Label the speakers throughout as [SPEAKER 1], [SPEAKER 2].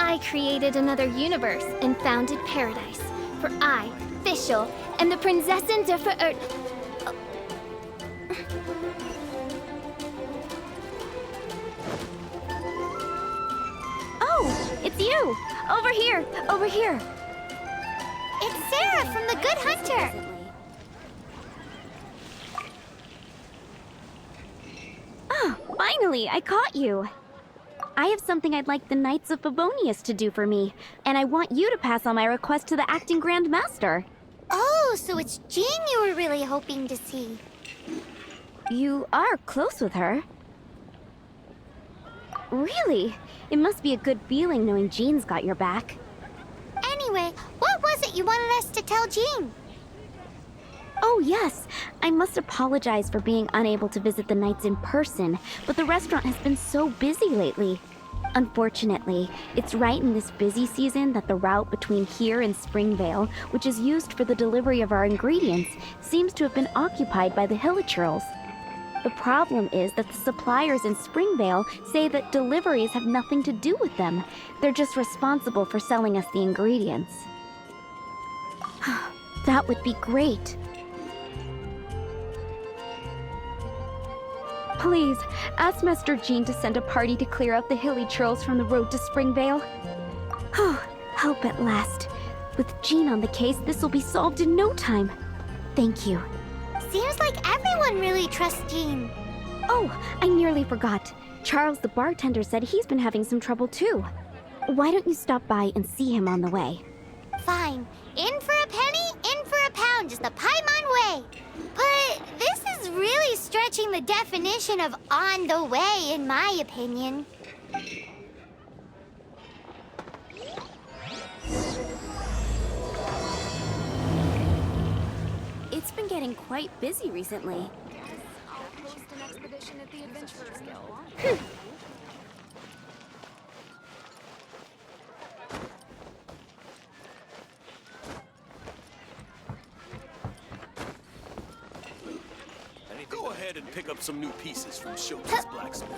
[SPEAKER 1] I created another universe and founded paradise. For I, Fischl, am the Prinzessin der Ver... Oh, it's you! Over here! Over here!
[SPEAKER 2] It's Sarah from the Good Hunter!
[SPEAKER 3] Oh, finally, I caught you! I have something I'd like the Knights of Favonius to do for me, and I want you to pass on my request to the Acting Grand Master.
[SPEAKER 2] Oh, so it's Jean you were really hoping to see.
[SPEAKER 3] You are close with her. Really? It must be a good feeling knowing Jean's got your back.
[SPEAKER 2] Anyway, what was it you wanted us to tell Jean?
[SPEAKER 3] Oh, yes. I must apologize for being unable to visit the Knights in person, but the restaurant has been so busy lately. Unfortunately, it's right in this busy season that the route between here and Springvale, which is used for the delivery of our ingredients, seems to have been occupied by the Hilichurls. The problem is that the suppliers in Springvale say that deliveries have nothing to do with them. They're just responsible for selling us the ingredients. That would be great. Please, ask Master Jean to send a party to clear out the Hilichurls from the road to Springvale. Help at last. With Jean on the case, this will be solved in no time. Thank you.
[SPEAKER 2] Seems like everyone really trusts Jean.
[SPEAKER 3] Oh, I nearly forgot. Charles the bartender said he's been having some trouble too. Why don't you stop by and see him on the way?
[SPEAKER 2] Fine. In for a penny, in for a pound is the Paimon way. But this is really stretching the definition of on the way, in my opinion.
[SPEAKER 3] It's been getting quite busy recently.
[SPEAKER 1] I'll post an expedition at the Adventurers Guild.
[SPEAKER 4] Go ahead and pick up some new pieces from Shota's blacksmith.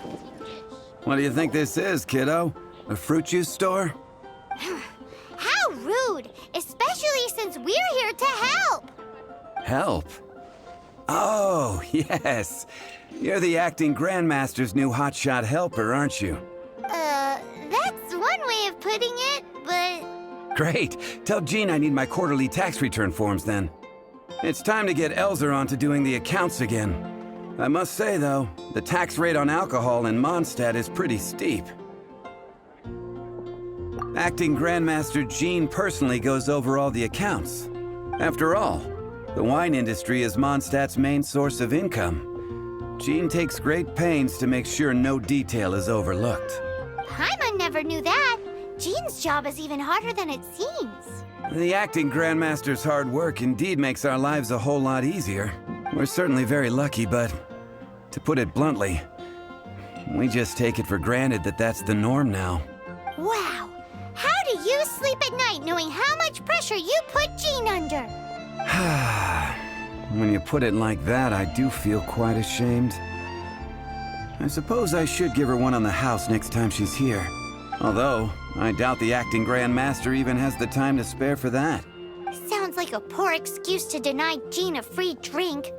[SPEAKER 5] What do you think this is, kiddo? A fruit juice store?
[SPEAKER 2] How rude! Especially since we're here to help!
[SPEAKER 5] Help? Oh, yes. You're the acting grandmaster's new hotshot helper, aren't you?
[SPEAKER 2] That's one way of putting it, but...
[SPEAKER 5] Great. Tell Jean I need my quarterly tax return forms then. It's time to get Elzer on to doing the accounts again. I must say, though, the tax rate on alcohol in Mondstadt is pretty steep. Acting Grandmaster Jean personally goes over all the accounts. After all, the wine industry is Mondstadt's main source of income. Jean takes great pains to make sure no detail is overlooked.
[SPEAKER 2] Paimon never knew that. Jean's job is even harder than it seems.
[SPEAKER 5] The acting Grandmaster's hard work indeed makes our lives a whole lot easier. We're certainly very lucky, but to put it bluntly, we just take it for granted that that's the norm now.
[SPEAKER 2] Wow! How do you sleep at night knowing how much pressure you put Jean under?
[SPEAKER 5] When you put it like that, I do feel quite ashamed. I suppose I should give her one on the house next time she's here. Although, I doubt the acting Grand Master even has the time to spare for that.
[SPEAKER 2] Sounds like a poor excuse to deny Jean a free drink.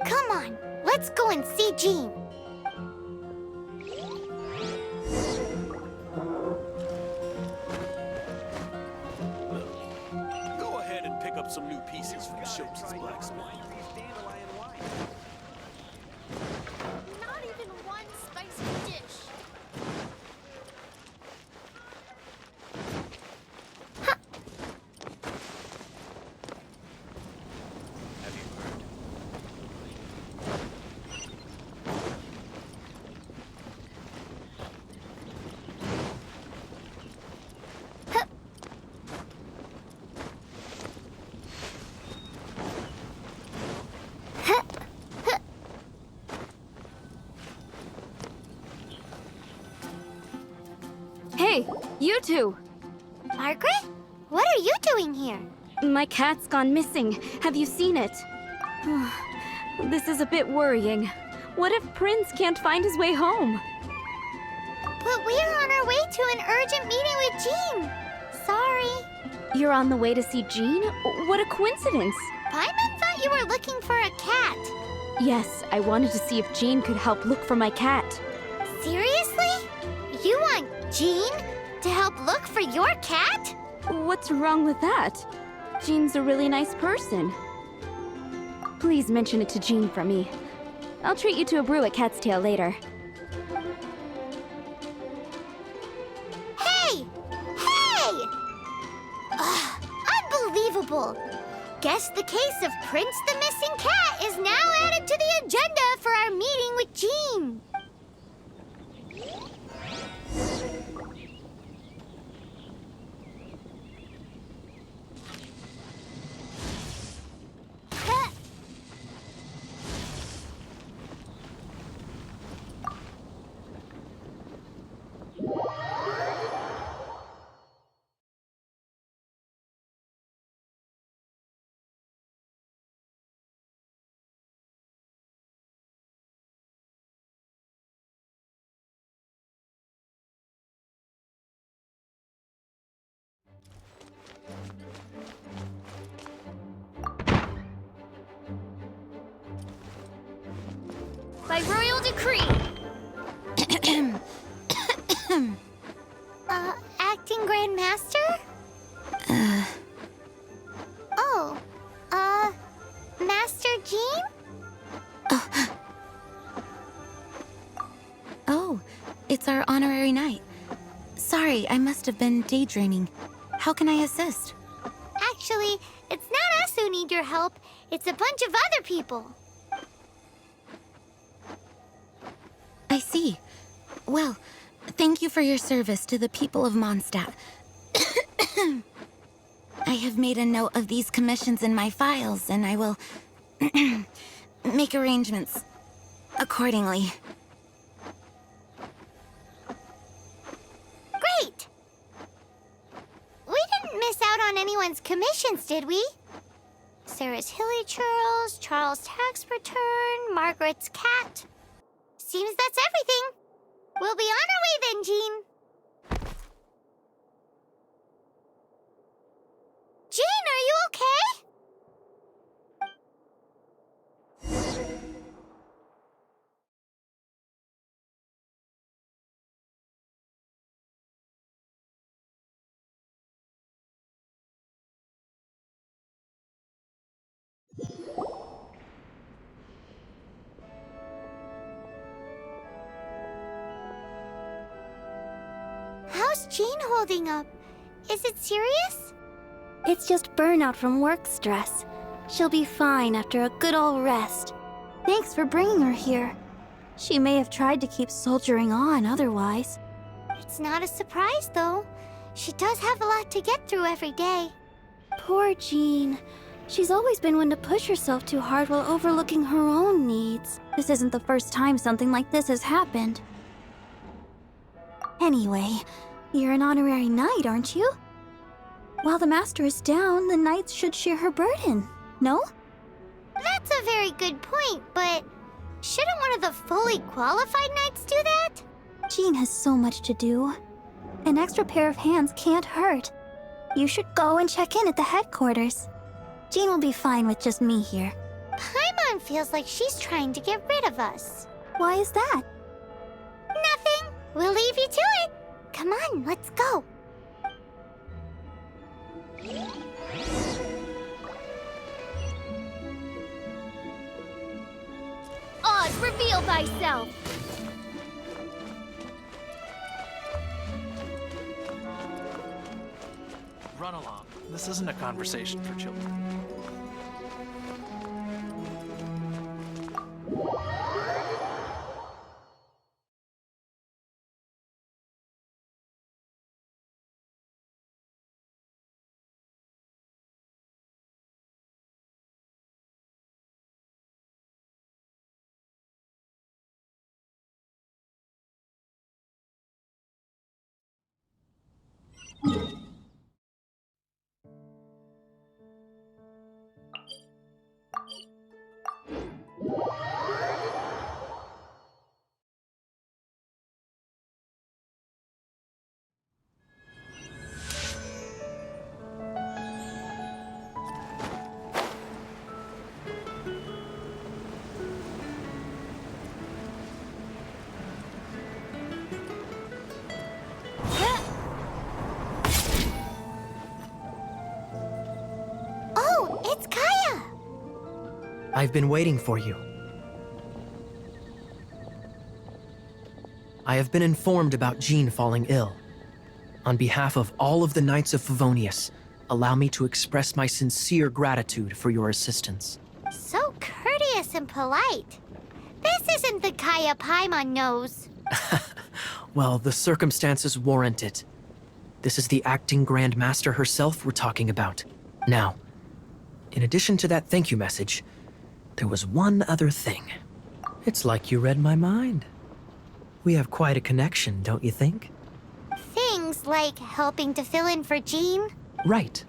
[SPEAKER 2] Come on, let's go and see Jean.
[SPEAKER 4] Go ahead and pick up some new pieces from Shota's blacksmith.
[SPEAKER 1] Not even one spicy dish.
[SPEAKER 4] Have you heard?
[SPEAKER 3] Hey, you two!
[SPEAKER 2] Margaret? What are you doing here?
[SPEAKER 3] My cat's gone missing. Have you seen it? This is a bit worrying. What if Prince can't find his way home?
[SPEAKER 2] But we're on our way to an urgent meeting with Jean. Sorry.
[SPEAKER 3] You're on the way to see Jean? What a coincidence!
[SPEAKER 2] Paimon thought you were looking for a cat.
[SPEAKER 3] Yes, I wanted to see if Jean could help look for my cat.
[SPEAKER 2] Seriously? You want Jean to help look for your cat?
[SPEAKER 3] What's wrong with that? Jean's a really nice person. Please mention it to Jean for me. I'll treat you to a brew at Cat's Tail later.
[SPEAKER 2] Hey! Hey! Ugh, unbelievable! Guess the case of Prince the Missing Cat is now added to the agenda for our meeting with Jean.
[SPEAKER 1] By royal decree.
[SPEAKER 2] Acting Grand Master? Oh, Master Jean?
[SPEAKER 6] Oh, it's our honorary knight. Sorry, I must have been daydreaming. How can I assist?
[SPEAKER 2] Actually, it's not us who need your help. It's a bunch of other people.
[SPEAKER 6] I see. Well, thank you for your service to the people of Mondstadt. I have made a note of these commissions in my files, and I will make arrangements accordingly.
[SPEAKER 2] Great! We didn't miss out on anyone's commissions, did we? Sarah's Hilly Churls, Charles' tax return, Margaret's cat. Seems that's everything. We'll be on our way then, Jean. Jean, are you okay? How's Jean holding up? Is it serious?
[SPEAKER 1] It's just burnout from work stress. She'll be fine after a good old rest. Thanks for bringing her here. She may have tried to keep soldiering on otherwise.
[SPEAKER 2] It's not a surprise, though. She does have a lot to get through every day.
[SPEAKER 1] Poor Jean. She's always been one to push herself too hard while overlooking her own needs. This isn't the first time something like this has happened. Anyway, you're an honorary knight, aren't you? While the master is down, the knights should share her burden, no?
[SPEAKER 2] That's a very good point, but shouldn't one of the fully qualified knights do that?
[SPEAKER 1] Jean has so much to do. An extra pair of hands can't hurt. You should go and check in at the headquarters. Jean will be fine with just me here.
[SPEAKER 2] Paimon feels like she's trying to get rid of us.
[SPEAKER 1] Why is that?
[SPEAKER 2] Nothing. We'll leave you to it. Come on, let's go.
[SPEAKER 1] Oz, reveal thyself!
[SPEAKER 7] Run along. This isn't a conversation for children.
[SPEAKER 2] It's Kaya!
[SPEAKER 8] I've been waiting for you. I have been informed about Jean falling ill. On behalf of all of the Knights of Favonius, allow me to express my sincere gratitude for your assistance.
[SPEAKER 2] So courteous and polite. This isn't the Kaya Paimon knows.
[SPEAKER 8] Well, the circumstances warrant it. This is the acting Grand Master herself we're talking about. Now, in addition to that thank you message, there was one other thing. It's like you read my mind. We have quite a connection, don't you think?
[SPEAKER 2] Things like helping to fill in for Jean?
[SPEAKER 8] Right.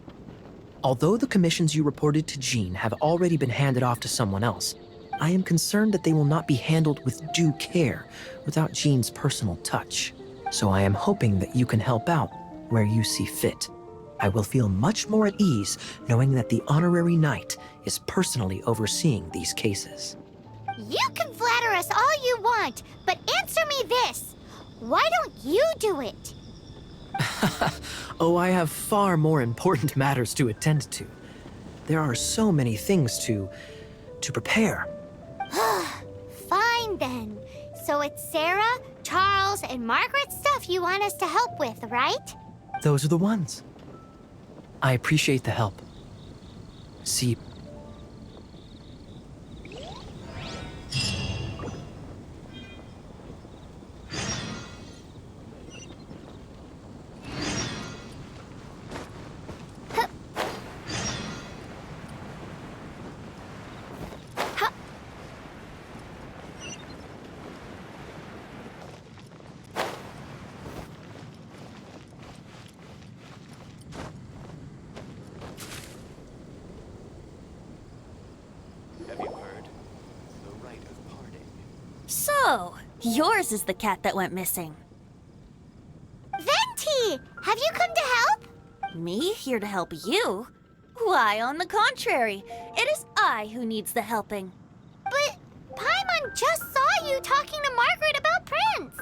[SPEAKER 8] Although the commissions you reported to Jean have already been handed off to someone else, I am concerned that they will not be handled with due care without Jean's personal touch. So I am hoping that you can help out where you see fit. I will feel much more at ease knowing that the honorary knight is personally overseeing these cases.
[SPEAKER 2] You can flatter us all you want, but answer me this. Why don't you do it?
[SPEAKER 8] Oh, I have far more important matters to attend to. There are so many things to prepare.
[SPEAKER 2] Fine then. So it's Sarah, Charles, and Margaret's stuff you want us to help with, right?
[SPEAKER 8] Those are the ones. I appreciate the help. See,
[SPEAKER 4] Have you heard? The rite of parting.
[SPEAKER 6] So, yours is the cat that went missing.
[SPEAKER 2] Venti! Have you come to help?
[SPEAKER 6] Me here to help you? Why, on the contrary, it is I who needs the helping.
[SPEAKER 2] But Paimon just saw you talking to Margaret about Prince.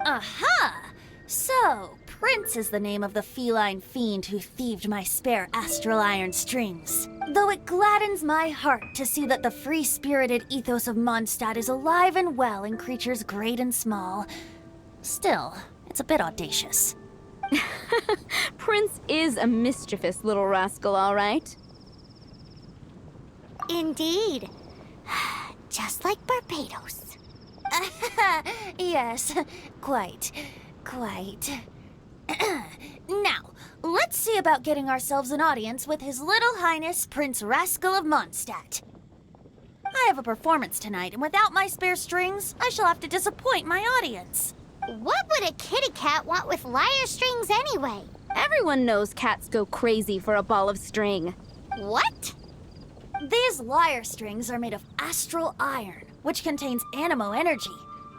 [SPEAKER 6] Aha! So, Prince is the name of the feline fiend who thieved my spare astral iron strings. Though it gladdens my heart to see that the free-spirited ethos of Mondstadt is alive and well in creatures great and small, still, it's a bit audacious.
[SPEAKER 3] Prince is a mischievous little rascal, all right.
[SPEAKER 2] Indeed. Just like Barbados.
[SPEAKER 6] Yes, quite. Now, let's see about getting ourselves an audience with His Little Highness Prince Rascal of Mondstadt. I have a performance tonight, and without my spare strings, I shall have to disappoint my audience.
[SPEAKER 2] What would a kitty cat want with lyre strings anyway?
[SPEAKER 3] Everyone knows cats go crazy for a ball of string.
[SPEAKER 2] What?
[SPEAKER 6] These lyre strings are made of astral iron, which contains animo energy.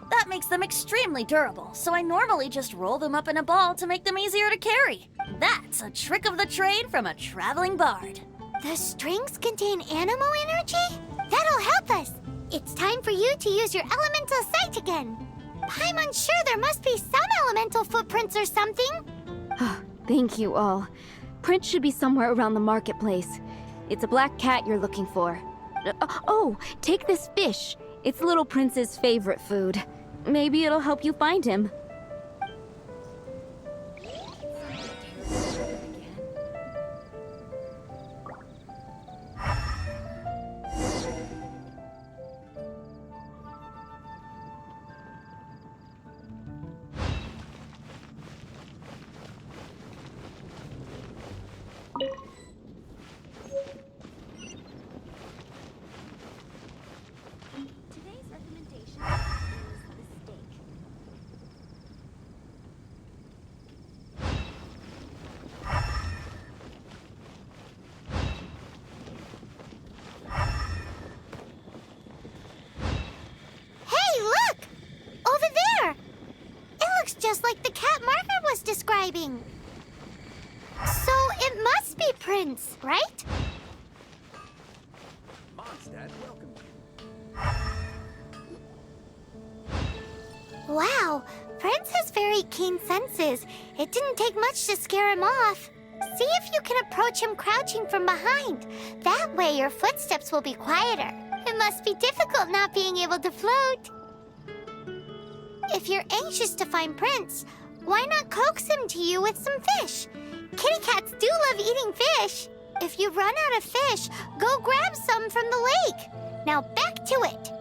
[SPEAKER 6] That makes them extremely durable, so I normally just roll them up in a ball to make them easier to carry. That's a trick of the trade from a traveling bard.
[SPEAKER 2] The strings contain animo energy? That'll help us. It's time for you to use your elemental sight again. Paimon's sure there must be some elemental footprints or something.
[SPEAKER 3] Thank you all. Prince should be somewhere around the marketplace. It's a black cat you're looking for. Oh, take this fish. It's Little Prince's favorite food. Maybe it'll help you find him. Today's recommendation is the steak.
[SPEAKER 2] Hey, look! Over there! It looks just like the cat Margaret was describing. So it must be Prince, right?
[SPEAKER 4] Mondstadt welcomes you.
[SPEAKER 2] Wow, Prince has very keen senses. It didn't take much to scare him off. See if you can approach him crouching from behind. That way your footsteps will be quieter. It must be difficult not being able to float. If you're anxious to find Prince, why not coax him to you with some fish? Kitty cats do love eating fish. If you run out of fish, go grab some from the lake. Now back to it.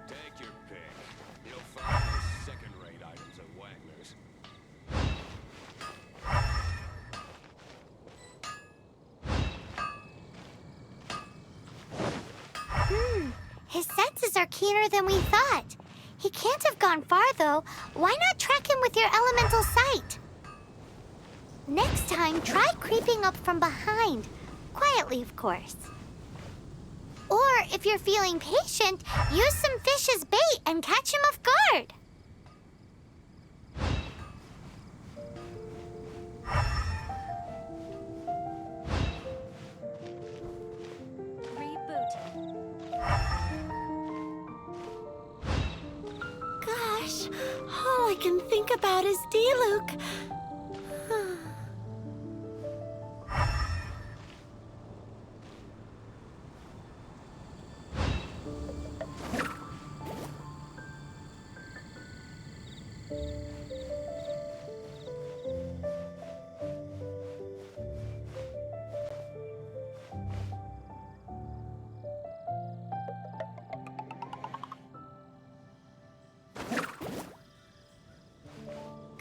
[SPEAKER 4] Take your pick. You'll find those second-rate items at Wagner's.
[SPEAKER 2] His senses are keener than we thought. He can't have gone far, though. Why not track him with your elemental sight? Next time, try creeping up from behind. Quietly, of course. Or, if you're feeling patient, use some fish as bait and catch him off guard.
[SPEAKER 1] Gosh, all I can think about is D-Luke.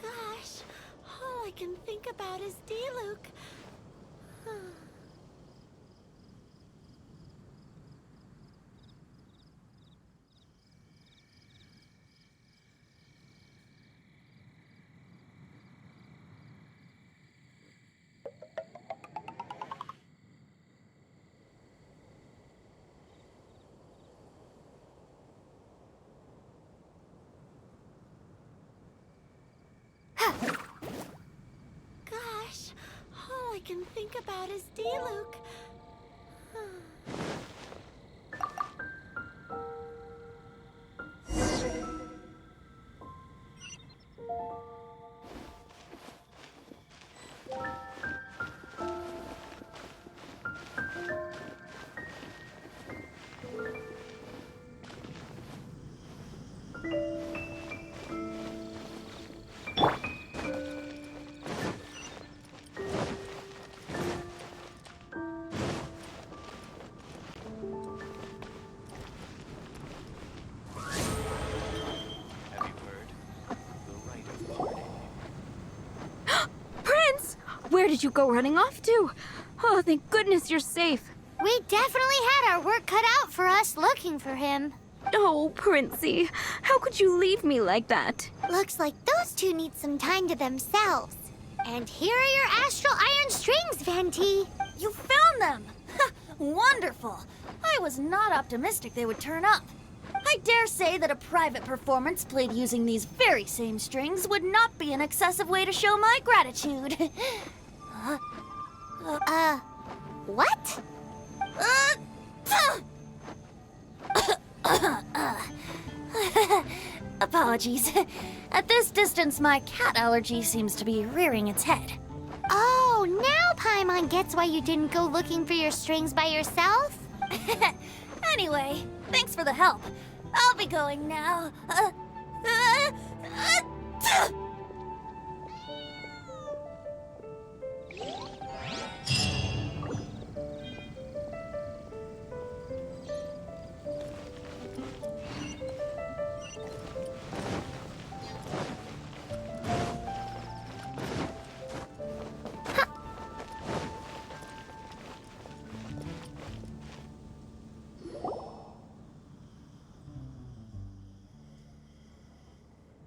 [SPEAKER 1] Gosh, all I can think about is D-Luke. Gosh, all I can think about is D-Luke.
[SPEAKER 4] Have you heard? The rite of parting.
[SPEAKER 3] Prince! Where did you go running off to? Oh, thank goodness you're safe.
[SPEAKER 2] We definitely had our work cut out for us looking for him.
[SPEAKER 3] Oh, Princey, how could you leave me like that?
[SPEAKER 2] Looks like those two need some time to themselves. And here are your astral iron strings, Venti.
[SPEAKER 6] You found them! Wonderful! I was not optimistic they would turn up. I dare say that a private performance played using these very same strings would not be an excessive way to show my gratitude.
[SPEAKER 2] What?
[SPEAKER 6] Apologies. At this distance, my cat allergy seems to be rearing its head.
[SPEAKER 2] Oh, now Paimon gets why you didn't go looking for your strings by yourself?
[SPEAKER 6] Anyway, thanks for the help. I'll be going now.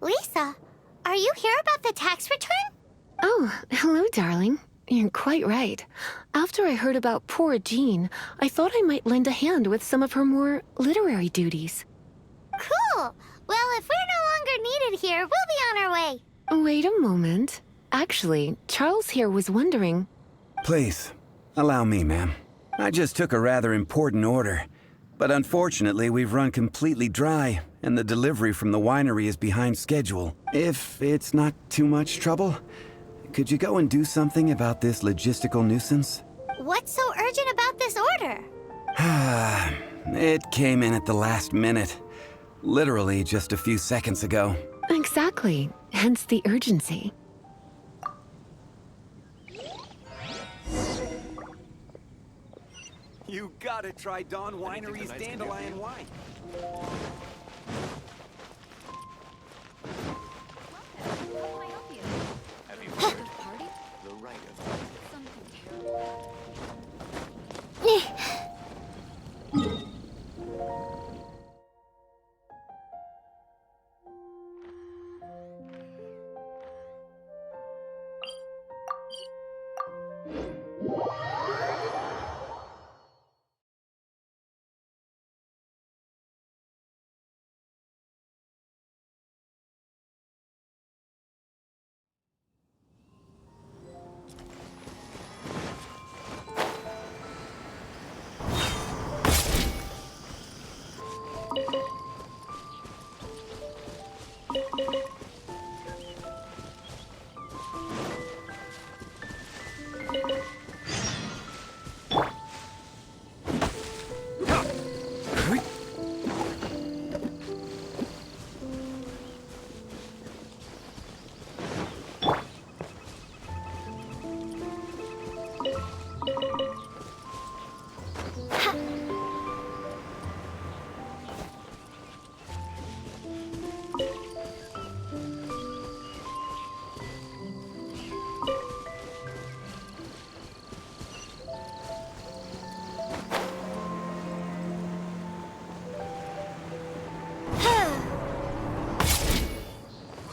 [SPEAKER 2] Lisa, are you here about the tax return?
[SPEAKER 9] Oh, hello, darling. You're quite right. After I heard about poor Jean, I thought I might lend a hand with some of her more literary duties.
[SPEAKER 2] Cool. Well, if we're no longer needed here, we'll be on our way.
[SPEAKER 9] Wait a moment. Actually, Charles here was wondering...
[SPEAKER 5] Please, allow me, ma'am. I just took a rather important order. But unfortunately, we've run completely dry, and the delivery from the winery is behind schedule. If it's not too much trouble, could you go and do something about this logistical nuisance?
[SPEAKER 2] What's so urgent about this order?
[SPEAKER 5] It came in at the last minute. Literally just a few seconds ago.
[SPEAKER 9] Exactly. Hence the urgency.
[SPEAKER 5] You gotta try Dawn Winery's dandelion wine.
[SPEAKER 4] Have you heard? The right of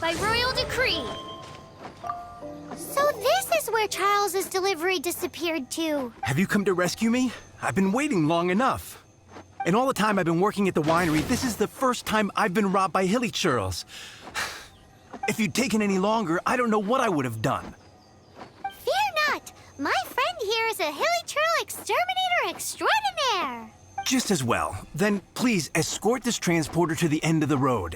[SPEAKER 2] By royal decree. So this is where Charles's delivery disappeared to.
[SPEAKER 10] Have you come to rescue me? I've been waiting long enough. In all the time I've been working at the winery, this is the first time I've been robbed by hilly churls. If you'd taken any longer, I don't know what I would have done.
[SPEAKER 2] Fear not. My friend here is a hilly churl exterminator extraordinaire.
[SPEAKER 10] Just as well. Then please escort this transporter to the end of the road.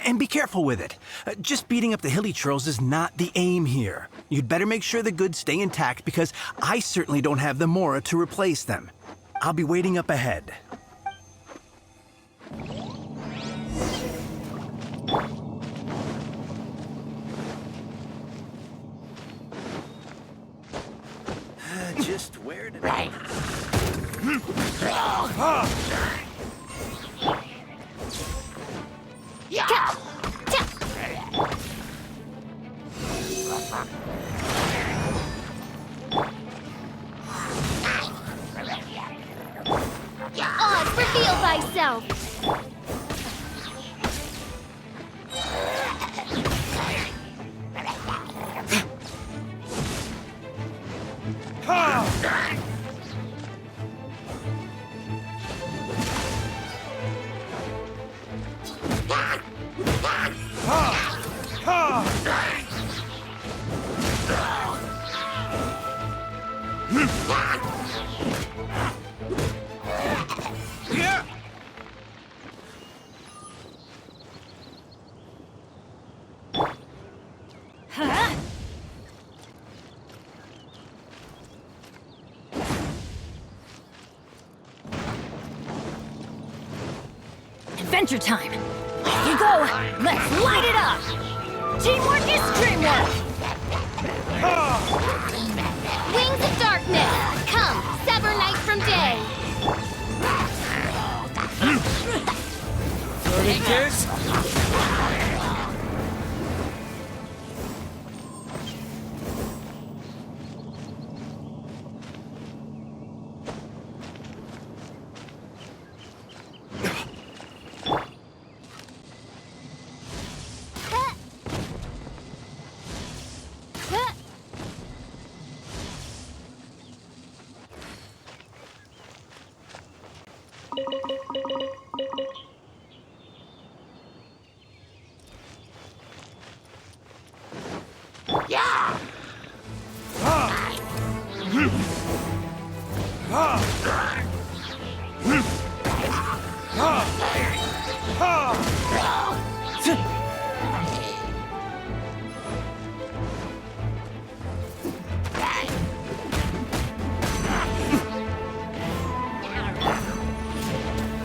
[SPEAKER 10] And be careful with it. Just beating up the hilly churls is not the aim here. You'd better make sure the goods stay intact because I certainly don't have the mora to replace them. I'll be waiting up ahead.
[SPEAKER 5] Just where did I...
[SPEAKER 2] Oz, reveal thyself.
[SPEAKER 6] Adventure time! Off you go! Let's light it up! Teamwork is dreamwork!
[SPEAKER 2] Wings of darkness, come, sever night from day.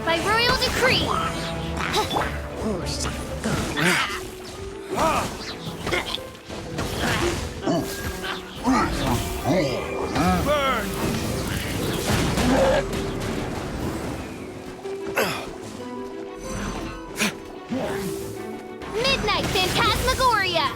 [SPEAKER 2] By royal decree!
[SPEAKER 4] Burn!
[SPEAKER 2] Midnight Phantasmagoria!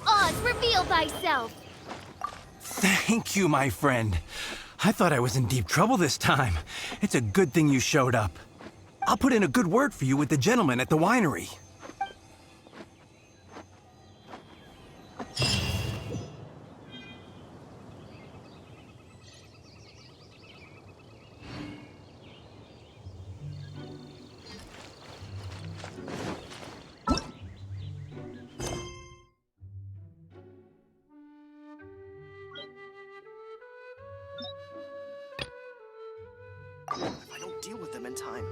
[SPEAKER 2] Oz, reveal thyself!
[SPEAKER 10] Thank you, my friend. I thought I was in deep trouble this time. It's a good thing you showed up. I'll put in a good word for you with the gentleman at the winery.
[SPEAKER 11] If I don't deal with them in time.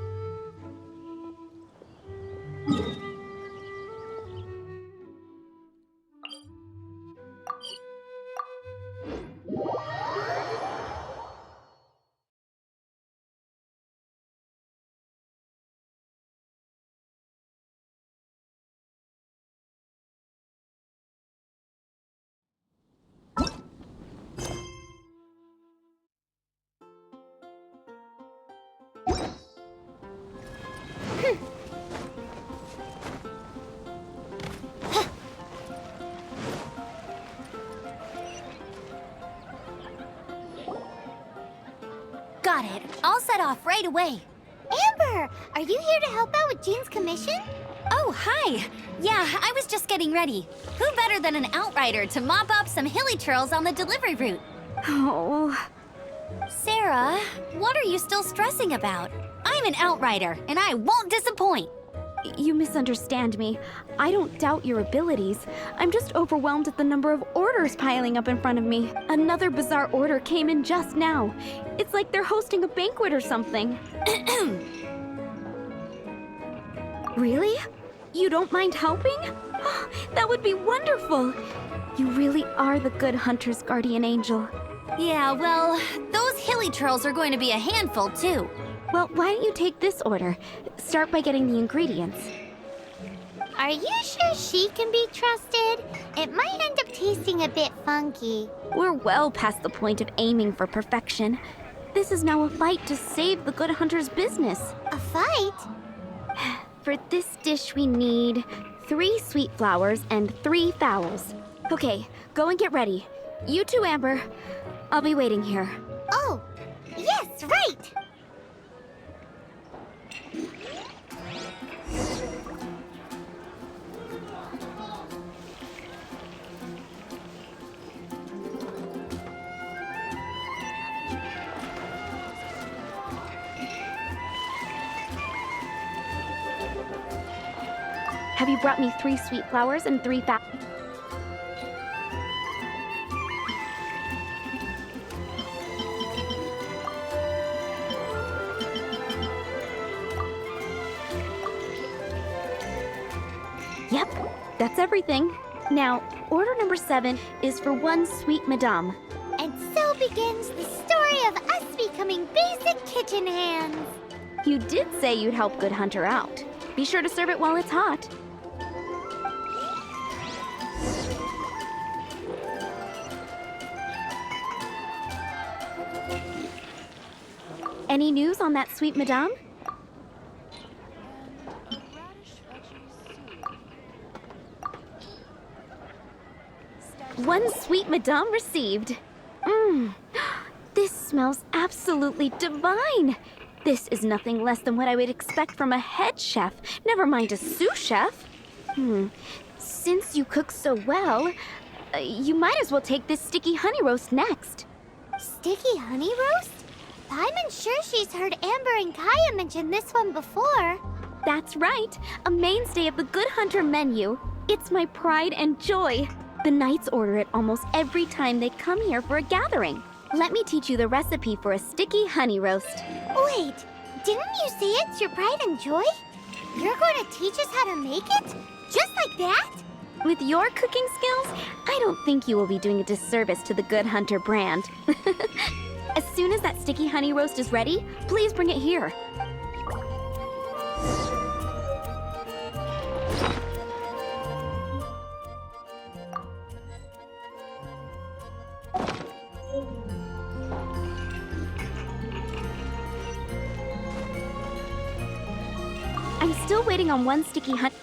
[SPEAKER 6] Got it. I'll set off right away.
[SPEAKER 2] Amber, are you here to help out with Jean's commission?
[SPEAKER 6] Oh, hi. Yeah, I was just getting ready. Who better than an outrider to mop up some hilly churls on the delivery route?
[SPEAKER 3] Oh,
[SPEAKER 6] Sarah, what are you still stressing about? I'm an outrider, and I won't disappoint.
[SPEAKER 3] you misunderstand me. I don't doubt your abilities. I'm just overwhelmed at the number of orders piling up in front of me. Another bizarre order came in just now. It's like they're hosting a banquet or something. Really? You don't mind helping? That would be wonderful. You really are the good hunter's guardian angel.
[SPEAKER 6] Yeah, well, those hilly churls are going to be a handful, too.
[SPEAKER 3] Well, why don't you take this order? Start by getting the ingredients.
[SPEAKER 2] Are you sure she can be trusted? It might end up tasting a bit funky.
[SPEAKER 3] We're well past the point of aiming for perfection. This is now a fight to save the good hunter's business.
[SPEAKER 2] A fight?
[SPEAKER 3] For this dish, we need 3 sweet flowers and 3 fowls. Okay, go and get ready. You too, Amber. I'll be waiting here.
[SPEAKER 2] Oh, yes, right!
[SPEAKER 3] Have you brought me 3 sweet flowers and 3 fowls? Yep, that's everything. Now, order number 7 is for 1 sweet madame.
[SPEAKER 2] And so begins the story of us becoming basic kitchen hands.
[SPEAKER 3] You did say you'd help Good Hunter out. Be sure to serve it while it's hot. Any news on that sweet madame? One sweet madame received. This smells absolutely divine. This is nothing less than what I would expect from a head chef, never mind a sous chef. Since you cook so well, you might as well take this sticky honey roast next.
[SPEAKER 2] Sticky honey roast? I'm sure she's heard Amber and Kaya mention this one before.
[SPEAKER 3] That's right, a mainstay of the Good Hunter menu. It's my pride and joy. The knights order it almost every time they come here for a gathering. Let me teach you the recipe for a sticky honey roast.
[SPEAKER 2] Wait, didn't you say it's your pride and joy? You're going to teach us how to make it? Just like that?
[SPEAKER 3] With your cooking skills, I don't think you will be doing a disservice to the Good Hunter brand. As soon as that sticky honey roast is ready, please bring it here. I'm still waiting on one sticky honey.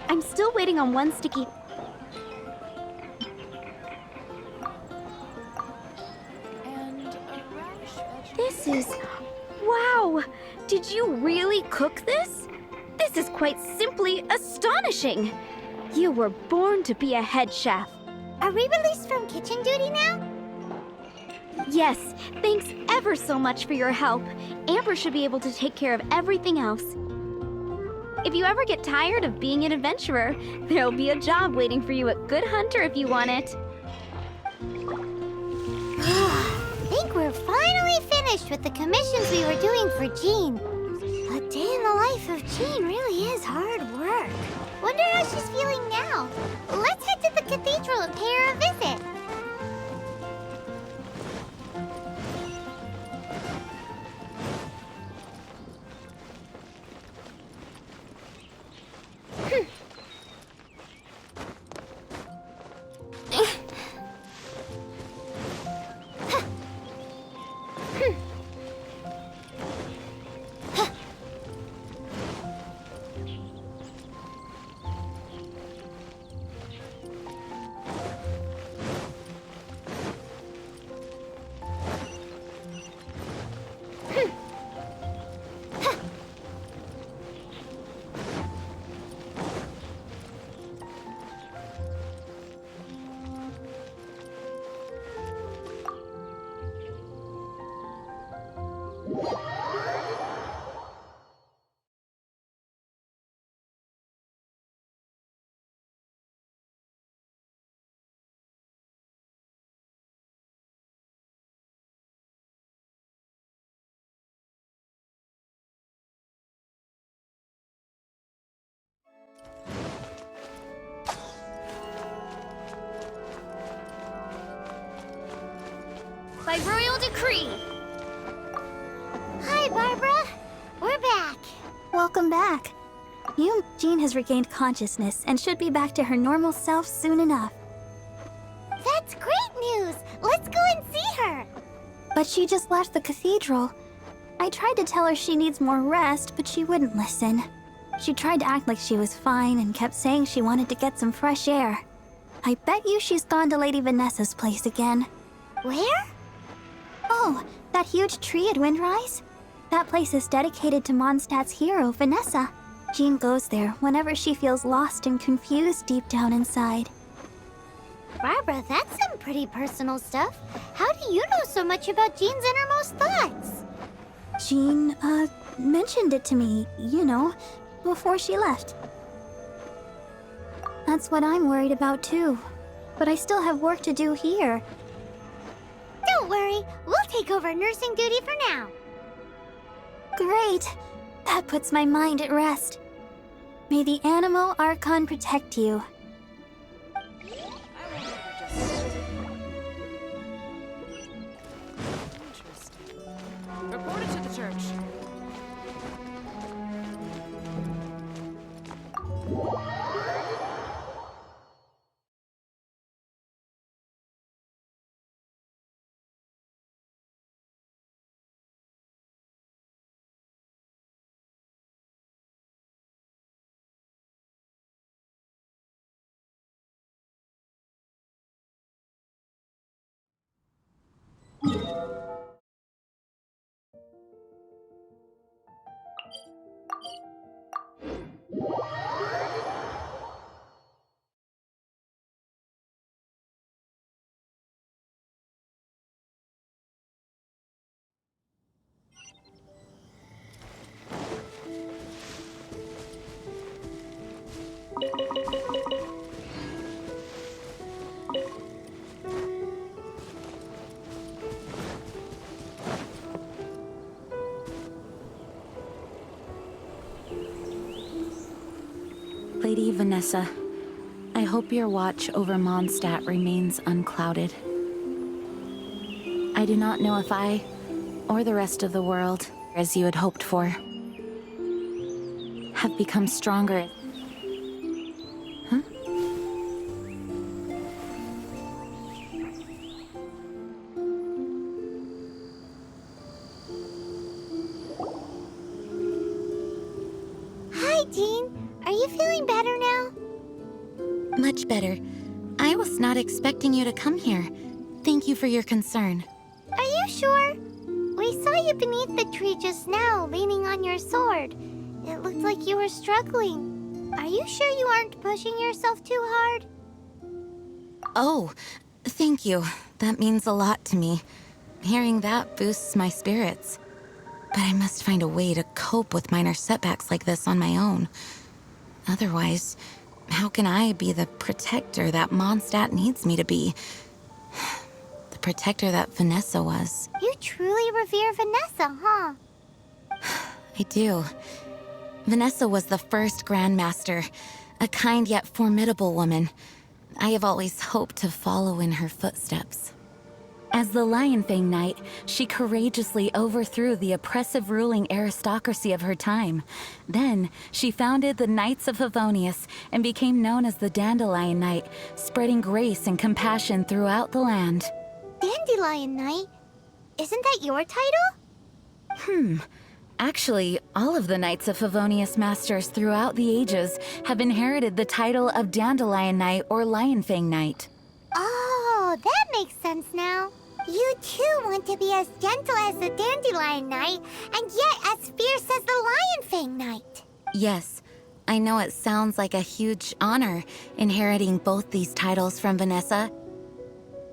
[SPEAKER 3] I'm still waiting on one sticky... This is... Wow! Did you really cook this? This is quite simply astonishing. You were born to be a head chef.
[SPEAKER 2] Are we released from kitchen duty now?
[SPEAKER 3] Yes, thanks ever so much for your help. Amber should be able to take care of everything else. If you ever get tired of being an adventurer, there'll be a job waiting for you at Good Hunter if you want it.
[SPEAKER 2] I think we're finally finished with the commissions we were doing for Jean. A day in the life of Jean really is hard work. Wonder how she's feeling now. Let's head to the cathedral and pay her a visit.
[SPEAKER 1] By royal decree.
[SPEAKER 2] Hi, Barbara. We're back.
[SPEAKER 1] Welcome back. Jean has regained consciousness and should be back to her normal self soon enough.
[SPEAKER 2] That's great news. Let's go and see her.
[SPEAKER 1] But she just left the cathedral. I tried to tell her she needs more rest, but she wouldn't listen. She tried to act like she was fine and kept saying she wanted to get some fresh air. I bet you she's gone to Lady Vanessa's place again.
[SPEAKER 2] Where?
[SPEAKER 1] Oh, that huge tree at Windrise? That place is dedicated to Mondstadt's hero, Vanessa. Jean goes there whenever she feels lost and confused deep down inside.
[SPEAKER 2] Barbara, that's some pretty personal stuff. How do you know so much about Jean's innermost thoughts?
[SPEAKER 1] Jean, mentioned it to me, before she left. That's what I'm worried about too. But I still have work to do here.
[SPEAKER 2] Don't worry, we'll take over nursing duty for now.
[SPEAKER 1] Great! That puts my mind at rest. May the Animo Archon protect you.
[SPEAKER 12] Report it to the church.
[SPEAKER 13] Lady Vanessa, I hope your watch over Mondstadt remains unclouded. I do not know if I, or the rest of the world, as you had hoped for, have become stronger. Huh?
[SPEAKER 2] Hi, Jean. Are you feeling better now?
[SPEAKER 13] Much better. I was not expecting you to come here. Thank you for your concern.
[SPEAKER 2] Are you sure? We saw you beneath the tree just now, leaning on your sword. It looked like you were struggling. Are you sure you aren't pushing yourself too hard?
[SPEAKER 13] Oh, thank you. That means a lot to me. Hearing that boosts my spirits. But I must find a way to cope with minor setbacks like this on my own. Otherwise, how can I be the protector that Mondstadt needs me to be? The protector that Vanessa was.
[SPEAKER 2] You truly revere Vanessa, huh?
[SPEAKER 13] I do. Vanessa was the first Grandmaster, a kind yet formidable woman. I have always hoped to follow in her footsteps. As the Lionfang Knight, she courageously overthrew the oppressive ruling aristocracy of her time. Then, she founded the Knights of Favonius and became known as the Dandelion Knight, spreading grace and compassion throughout the land.
[SPEAKER 2] Dandelion Knight? Isn't that your title?
[SPEAKER 13] Actually, all of the Knights of Favonius Masters throughout the ages have inherited the title of Dandelion Knight or Lionfang Knight.
[SPEAKER 2] Oh, that makes sense now. You too want to be as gentle as the Dandelion Knight, and yet as fierce as the Lionfang Knight.
[SPEAKER 13] Yes, I know it sounds like a huge honor inheriting both these titles from Vanessa,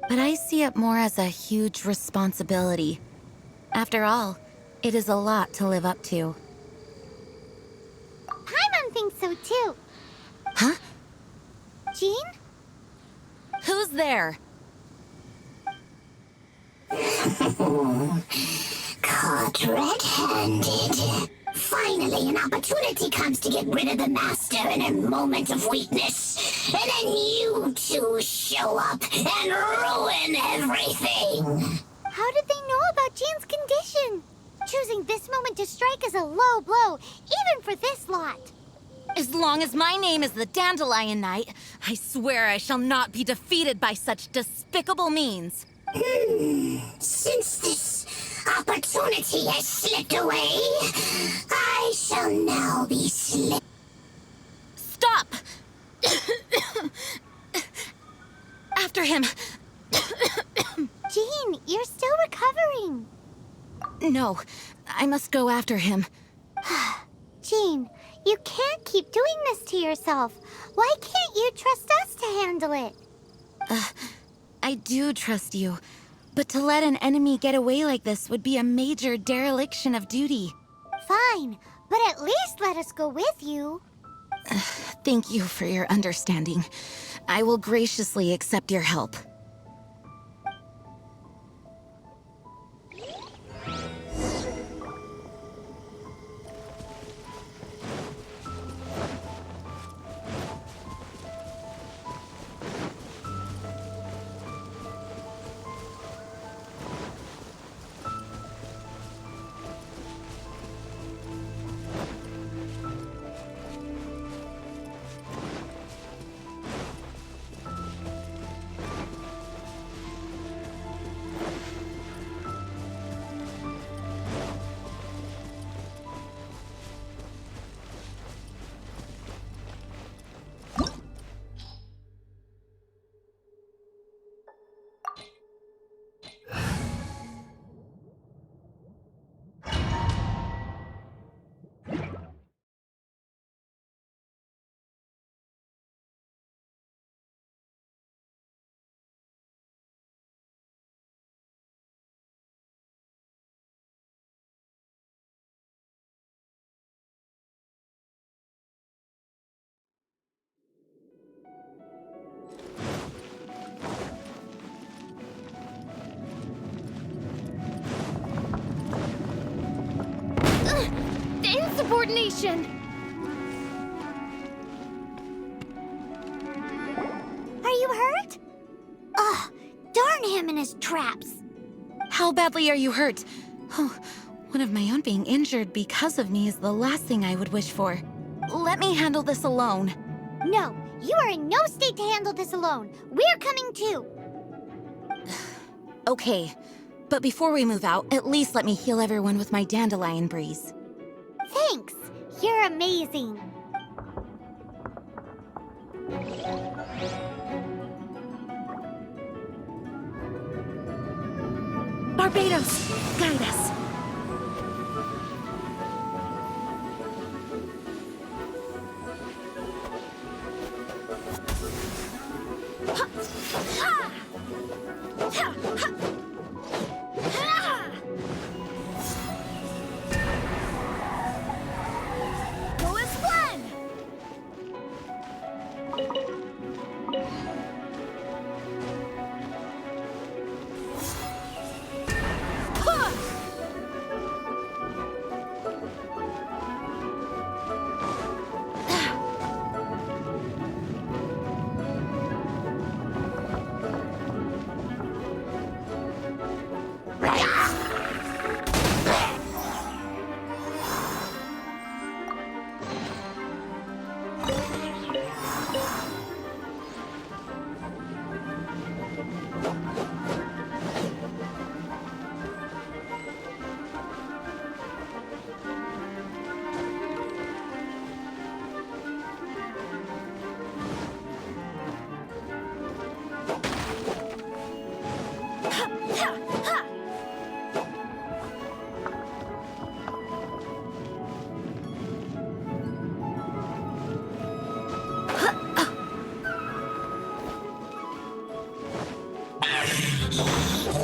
[SPEAKER 13] but I see it more as a huge responsibility. After all, it is a lot to live up to.
[SPEAKER 2] Paimon thinks so too.
[SPEAKER 13] Huh?
[SPEAKER 2] Jean?
[SPEAKER 13] Who's there?
[SPEAKER 12] Caught red-handed. Finally, an opportunity comes to get rid of the Master in a moment of weakness. And then you two show up and ruin everything.
[SPEAKER 2] How did they know about Jean's condition? Choosing this moment to strike is a low blow, even for this lot.
[SPEAKER 13] As long as my name is the Dandelion Knight, I swear I shall not be defeated by such despicable means.
[SPEAKER 12] Since this opportunity has slipped away, I shall now be slipped.
[SPEAKER 13] Stop! After him!
[SPEAKER 2] Jean, you're still recovering.
[SPEAKER 13] No, I must go after him.
[SPEAKER 2] Jean, you can't keep doing this to yourself. Why can't you trust us to handle it?
[SPEAKER 13] I do trust you, but to let an enemy get away like this would be a major dereliction of duty.
[SPEAKER 2] Fine, but at least let us go with you.
[SPEAKER 13] Thank you for your understanding. I will graciously accept your help.
[SPEAKER 2] Insubordination! Are you hurt? Ugh, darn him and his traps.
[SPEAKER 13] How badly are you hurt? Oh, one of my own being injured because of me is the last thing I would wish for. Let me handle this alone.
[SPEAKER 2] No, you are in no state to handle this alone. We're coming too.
[SPEAKER 13] Okay, but before we move out, at least let me heal everyone with my dandelion breeze.
[SPEAKER 2] Thanks. You're amazing.
[SPEAKER 13] Barbados, guide us.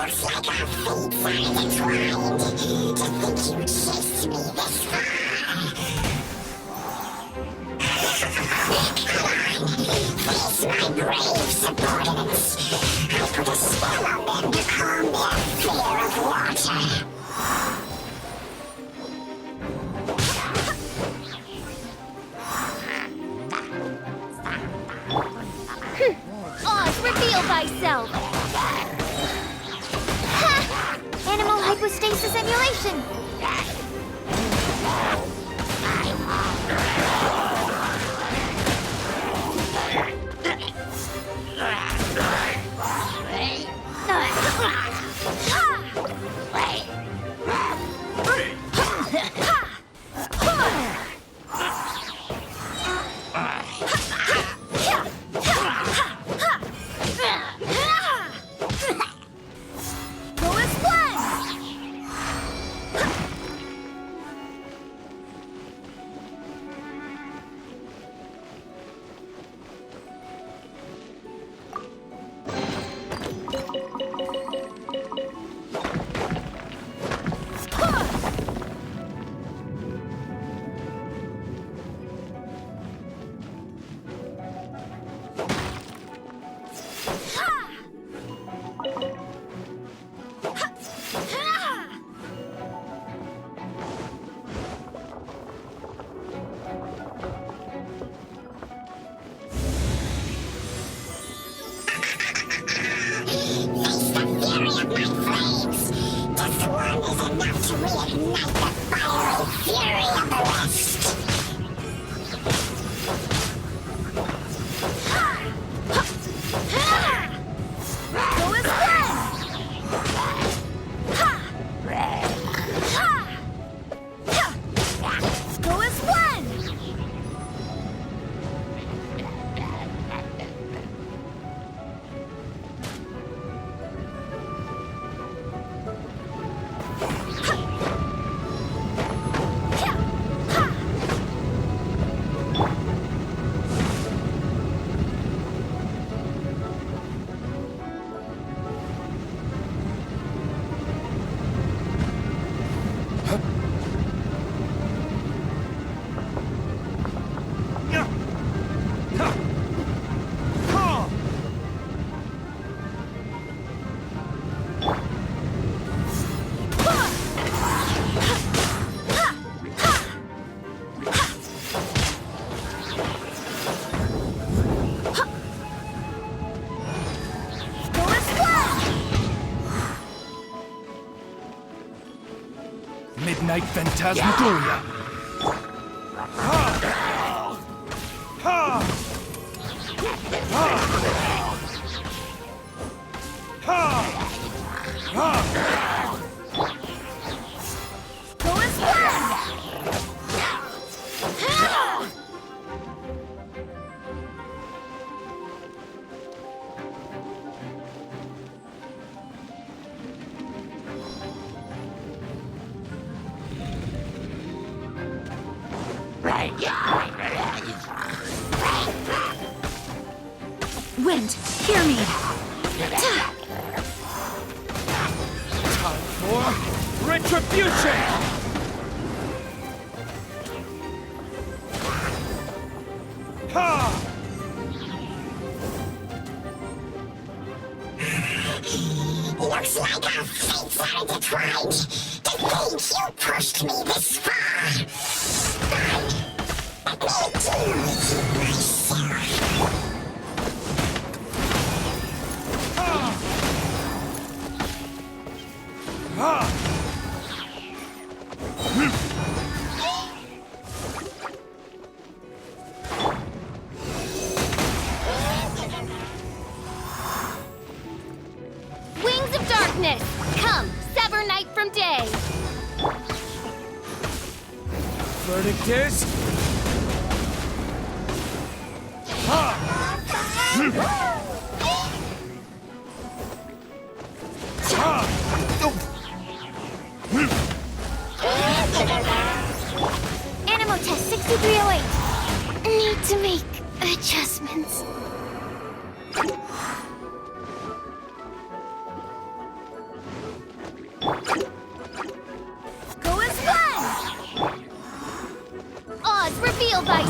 [SPEAKER 12] Looks like our fates are intertwined. To think you chased me this far. Face my brave subordinates. I put a spell on them to calm their fear of water.
[SPEAKER 2] Oz, reveal thyself! Ha! Animal hypostasis emulation!
[SPEAKER 7] Midnight Phantasmagoria.
[SPEAKER 6] Wind, hear me!
[SPEAKER 7] Time for retribution! Ha!
[SPEAKER 12] Looks like our fates are intertwined. To think you pushed me this far. Let me deal with you myself.
[SPEAKER 2] Wings of darkness! Come, sever night from day!
[SPEAKER 7] Verdict is...
[SPEAKER 2] Animal test 6308. Need to make adjustments. claws reveal by...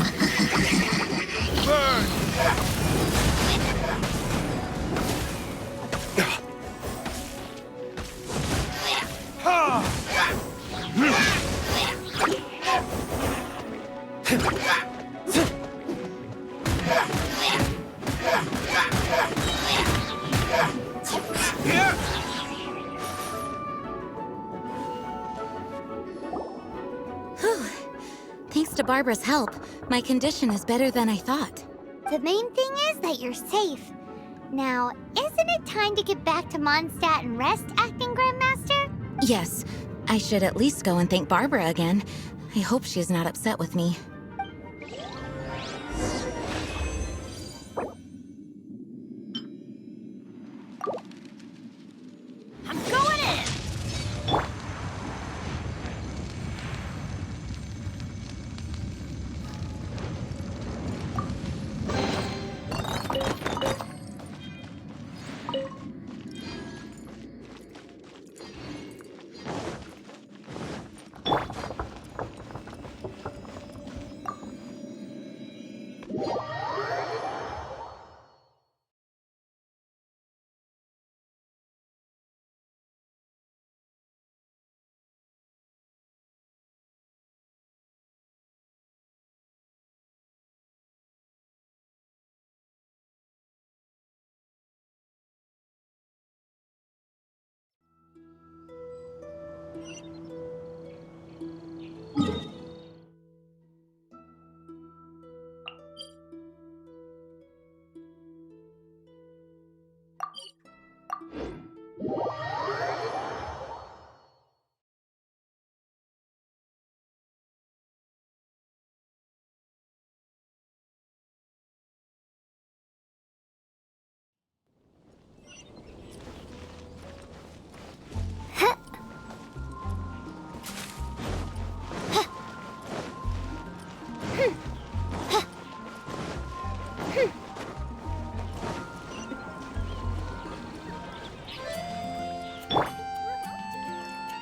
[SPEAKER 13] Thanks to Barbara's help, my condition is better than I thought.
[SPEAKER 2] The main thing is that you're safe. Now, isn't it time to get back to Mondstadt and rest, Acting Grandmaster?
[SPEAKER 13] Yes, I should at least go and thank Barbara again. I hope she's not upset with me.
[SPEAKER 6] I'm going in!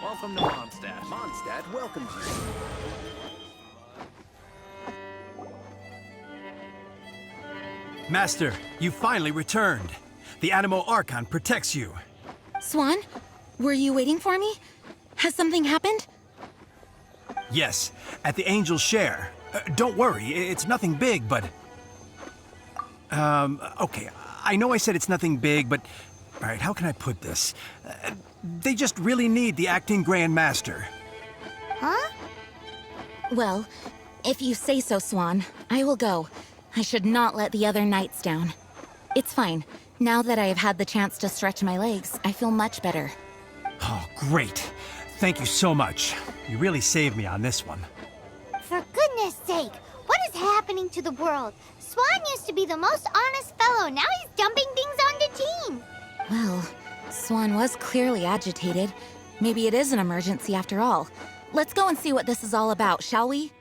[SPEAKER 7] Welcome to Mondstadt.
[SPEAKER 11] Mondstadt welcomes you.
[SPEAKER 10] Master, you finally returned. The Animo Archon protects you.
[SPEAKER 13] Swan, were you waiting for me? Has something happened?
[SPEAKER 10] Yes, at the Angel's Share. Don't worry, it's nothing big, but... okay, I know I said it's nothing big, but... Alright, how can I put this? They just really need the Acting Grand Master.
[SPEAKER 2] Huh?
[SPEAKER 13] Well, if you say so, Swan, I will go. I should not let the other knights down. It's fine. Now that I have had the chance to stretch my legs, I feel much better.
[SPEAKER 10] Oh, great. Thank you so much. You really saved me on this one.
[SPEAKER 2] For goodness sake, what is happening to the world? Swan used to be the most honest fellow, now he's dumping things onto Jean.
[SPEAKER 13] Well, Swan was clearly agitated. Maybe it is an emergency after all. Let's go and see what this is all about, shall we?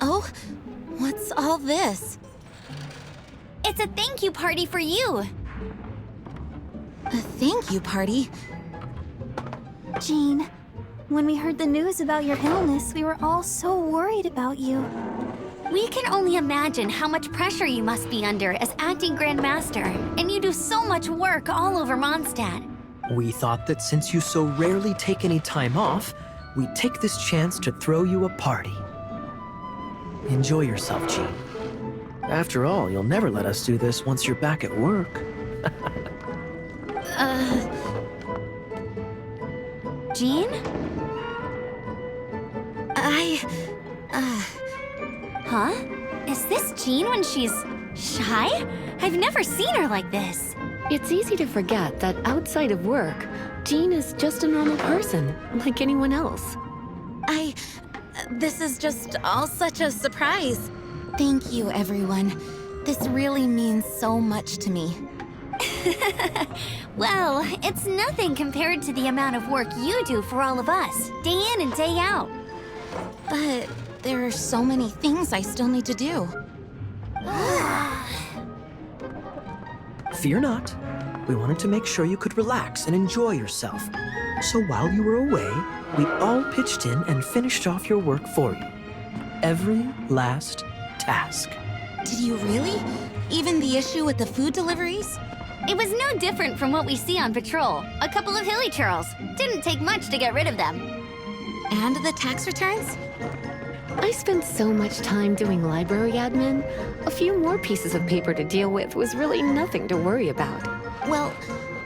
[SPEAKER 13] Oh, what's all this?
[SPEAKER 6] It's a thank you party for you!
[SPEAKER 13] A thank you party?
[SPEAKER 1] Jean, when we heard the news about your illness, we were all so worried about you.
[SPEAKER 6] We can only imagine how much pressure you must be under as acting Grand Master, and you do so much work all over Mondstadt.
[SPEAKER 8] We thought that since you so rarely take any time off, we'd take this chance to throw you a party. Enjoy yourself, Jean. After all, you'll never let us do this once you're back at work.
[SPEAKER 1] Jean? Huh? Is this Jean when she's shy? I've never seen her like this.
[SPEAKER 9] It's easy to forget that outside of work, Jean is just a normal person, like anyone else.
[SPEAKER 13] This is just all such a surprise. Thank you, everyone. This really means so much to me.
[SPEAKER 1] Well, it's nothing compared to the amount of work you do for all of us, day in and day out.
[SPEAKER 13] But there are so many things I still need to do.
[SPEAKER 8] Fear not. We wanted to make sure you could relax and enjoy yourself. So while you were away, we all pitched in and finished off your work for you. Every last task.
[SPEAKER 13] Did you really? Even the issue with the food deliveries?
[SPEAKER 1] It was no different from what we see on patrol. A couple of hilly churls. Didn't take much to get rid of them.
[SPEAKER 13] And the tax returns?
[SPEAKER 9] I spent so much time doing library admin. A few more pieces of paper to deal with was really nothing to worry about.
[SPEAKER 13] Well,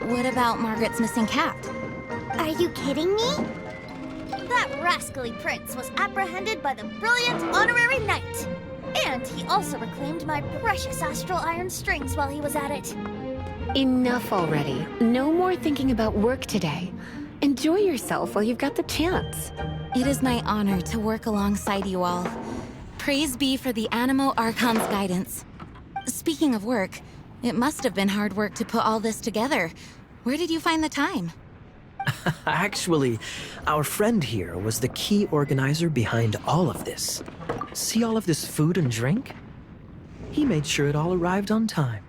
[SPEAKER 13] what about Margaret's missing cat?
[SPEAKER 2] Are you kidding me?
[SPEAKER 6] That rascally prince was apprehended by the brilliant honorary knight. And he also reclaimed my precious astral iron strings while he was at it.
[SPEAKER 9] Enough already. No more thinking about work today. Enjoy yourself while you've got the chance.
[SPEAKER 13] It is my honor to work alongside you all. Praise be for the Animo Archon's guidance. Speaking of work, it must have been hard work to put all this together. Where did you find the time?
[SPEAKER 8] Actually, our friend here was the key organizer behind all of this. See all of this food and drink? He made sure it all arrived on time.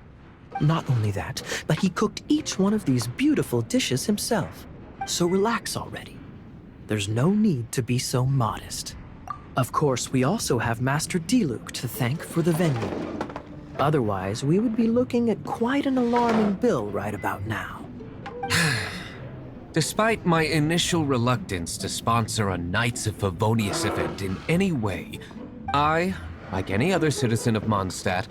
[SPEAKER 8] Not only that, but he cooked each one of these beautiful dishes himself. So relax already. There's no need to be so modest. Of course, we also have Master Diluc to thank for the venue. Otherwise, we would be looking at quite an alarming bill right about now.
[SPEAKER 14] Despite my initial reluctance to sponsor a Knights of Favonius event in any way, I, like any other citizen of Mondstadt,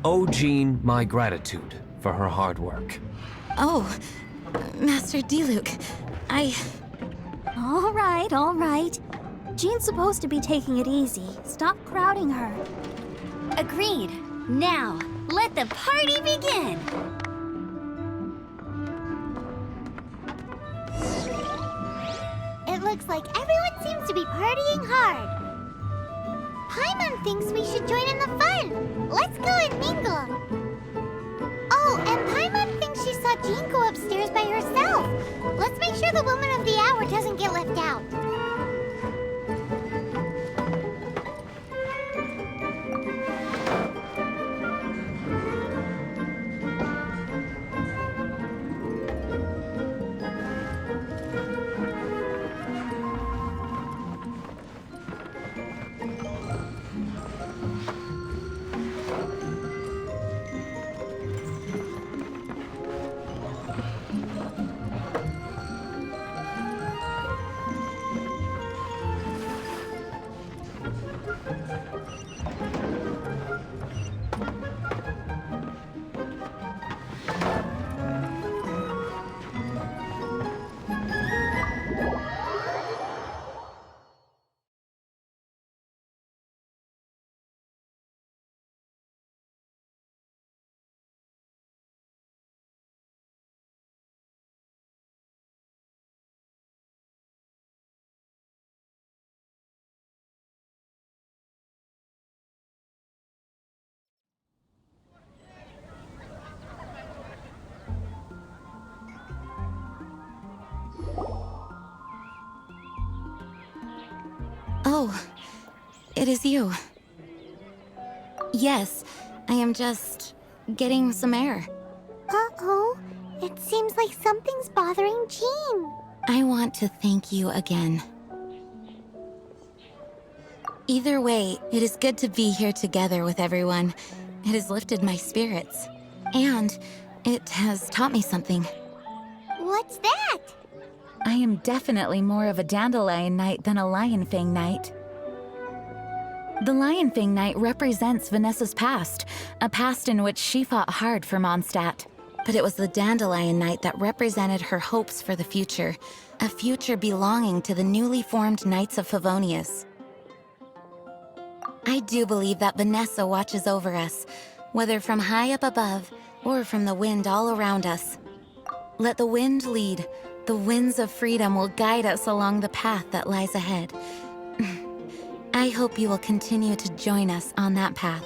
[SPEAKER 14] owe Jean my gratitude for her hard work.
[SPEAKER 13] Oh, Master Diluc,
[SPEAKER 1] All right. Jean's supposed to be taking it easy. Stop crowding her.
[SPEAKER 6] Agreed. Now, let the party begin!
[SPEAKER 2] It looks like everyone seems to be partying hard. Paimon thinks we should join in the fun. Let's go and mingle. Oh, and Paimon thinks she saw Jean go upstairs by herself. Let's make sure the woman of the hour doesn't get left out.
[SPEAKER 13] Oh, it is you. Yes, I am just getting some air.
[SPEAKER 2] Uh-oh. It seems like something's bothering Jean.
[SPEAKER 13] I want to thank you again. Either way, it is good to be here together with everyone. It has lifted my spirits. And it has taught me something.
[SPEAKER 2] What's that?
[SPEAKER 6] I am definitely more of a dandelion knight than a lionfang knight. The Lion Fang Night represents Vanessa's past, a past in which she fought hard for Mondstadt.
[SPEAKER 13] But it was the Dandelion Night that represented her hopes for the future, a future belonging to the newly formed Knights of Favonius. I do believe that Vanessa watches over us, whether from high up above or from the wind all around us. Let the wind lead. The winds of freedom will guide us along the path that lies ahead. I hope you will continue to join us on that path.